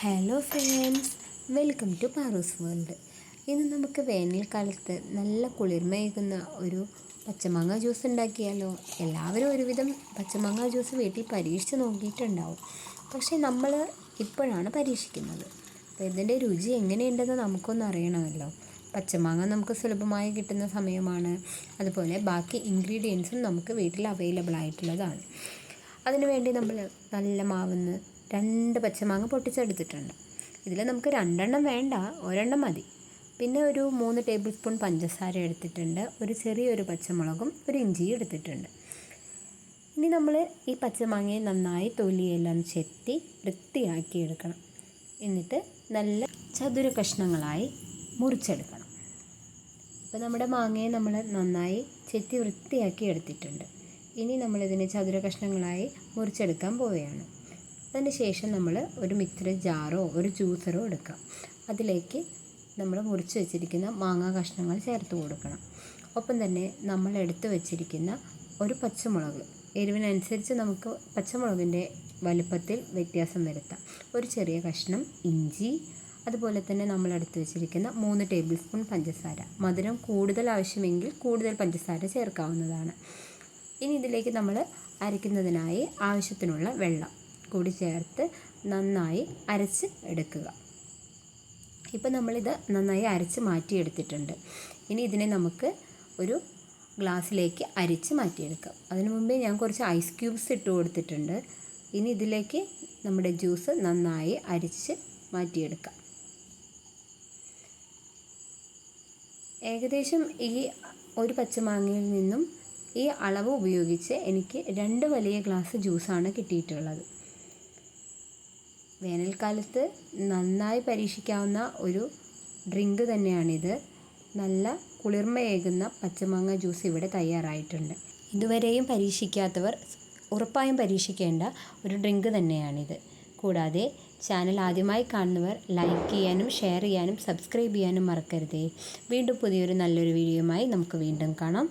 Hello friends, welcome to പാറൂസ് world. ഇന്ന് നമുക്ക് വേനൽക്കാലത്ത് നല്ല കുളിർമയേകുന്ന ഒരു പച്ചമാങ്ങ ജ്യൂസ് ഉണ്ടാക്കിയാലോ? എല്ലാവരും ഒരുവിധം പച്ചമാങ്ങ ജ്യൂസ് വീട്ടിൽ പരീക്ഷിച്ച് നോക്കിയിട്ടുണ്ടാവും. പക്ഷേ നമ്മൾ ഇപ്പോഴാണ് പരീക്ഷിക്കുന്നത്. അപ്പോൾ ഇതിൻ്റെ രുചി എങ്ങനെയുണ്ടെന്ന് നമുക്കൊന്ന് അറിയണമല്ലോ. പച്ചമാങ്ങ നമുക്ക് സുലഭമായി കിട്ടുന്ന സമയമാണ്. അതുപോലെ ബാക്കി ഇൻഗ്രീഡിയൻസും നമുക്ക് വീട്ടിൽ അവൈലബിൾ ആയിട്ടുള്ളതാണ്. അതിനുവേണ്ടി നമ്മൾ നല്ല മാവുന്ന് 2 പച്ചമാങ്ങ പൊട്ടിച്ചെടുത്തിട്ടുണ്ട്. ഇതിൽ നമുക്ക് 2 വേണ്ട, ഒരെണ്ണം മതി. പിന്നെ ഒരു 3 ടേബിൾ സ്പൂൺ പഞ്ചസാര എടുത്തിട്ടുണ്ട്. ഒരു ചെറിയൊരു പച്ചമുളകും ഒരു ഇഞ്ചിയും എടുത്തിട്ടുണ്ട്. ഇനി നമ്മൾ ഈ പച്ചമാങ്ങയെ നന്നായി തൊലിയെല്ലാം ചെത്തി വൃത്തിയാക്കി എടുക്കണം. എന്നിട്ട് നല്ല ചതുര കഷ്ണങ്ങളായി മുറിച്ചെടുക്കണം. അപ്പോൾ നമ്മുടെ മാങ്ങയെ നമ്മൾ നന്നായി ചെത്തി വൃത്തിയാക്കി എടുത്തിട്ടുണ്ട്. ഇനി നമ്മളിതിനെ ചതുര കഷ്ണങ്ങളായി മുറിച്ചെടുക്കാൻ പോവുകയാണ്. അതിന് ശേഷം നമ്മൾ ഒരു മിക്സർ ജാറോ ഒരു ജ്യൂസറോ എടുക്കാം. അതിലേക്ക് നമ്മൾ മുറിച്ച് വെച്ചിരിക്കുന്ന മാങ്ങാ കഷ്ണങ്ങൾ ചേർത്ത് കൊടുക്കണം. ഒപ്പം തന്നെ നമ്മൾ എടുത്ത് വെച്ചിരിക്കുന്ന ഒരു പച്ചമുളക്, എരിവിനനുസരിച്ച് നമുക്ക് പച്ചമുളകിൻ്റെ വലുപ്പത്തിൽ വ്യത്യാസം വരുത്താം. ഒരു ചെറിയ കഷ്ണം ഇഞ്ചി, അതുപോലെ തന്നെ നമ്മൾ എടുത്ത് വെച്ചിരിക്കുന്ന 3 ടേബിൾ സ്പൂൺ പഞ്ചസാര. മധുരം കൂടുതൽ ആവശ്യമെങ്കിൽ കൂടുതൽ പഞ്ചസാര ചേർക്കാവുന്നതാണ്. ഇനി ഇതിലേക്ക് നമ്മൾ അരയ്ക്കുന്നതിനായി ആവശ്യത്തിനുള്ള വെള്ളം കൂടി ചേർത്ത് നന്നായി അരച്ച് എടുക്കുക. ഇപ്പോൾ നമ്മളിത് നന്നായി അരച്ച് മാറ്റിയെടുത്തിട്ടുണ്ട്. ഇനി ഇതിനെ നമുക്ക് ഒരു ഗ്ലാസ്സിലേക്ക് അരിച്ച് മാറ്റിയെടുക്കാം. അതിനു മുമ്പേ ഞാൻ കുറച്ച് ഐസ് ക്യൂബ്സ് ഇട്ട് കൊടുത്തിട്ടുണ്ട്. ഇനി ഇതിലേക്ക് നമ്മുടെ ജ്യൂസ് നന്നായി അരിച്ച് മാറ്റിയെടുക്കാം. ഏകദേശം ഈ ഒരു പച്ചമാങ്ങയിൽ നിന്നും ഈ അളവ് ഉപയോഗിച്ച് എനിക്ക് 2 വലിയ ഗ്ലാസ് ജ്യൂസാണ് കിട്ടിയിട്ടുള്ളത്. വേനൽക്കാലത്ത് നന്നായി പരീക്ഷിക്കാവുന്ന ഒരു ഡ്രിങ്ക് തന്നെയാണിത്. നല്ല കുളിർമയേകുന്ന പച്ചമാങ്ങ ജ്യൂസ് ഇവിടെ തയ്യാറായിട്ടുണ്ട്. ഇതുവരെയും പരീക്ഷിക്കാത്തവർ ഉറപ്പായും പരീക്ഷിക്കേണ്ട ഒരു ഡ്രിങ്ക് തന്നെയാണിത്. കൂടാതെ ചാനൽ ആദ്യമായി കാണുന്നവർ ലൈക്ക് ചെയ്യാനും ഷെയർ ചെയ്യാനും സബ്സ്ക്രൈബ് ചെയ്യാനും മറക്കരുതേ. വീണ്ടും പുതിയൊരു നല്ലൊരു വീഡിയോയുമായി നമുക്ക് വീണ്ടും കാണാം.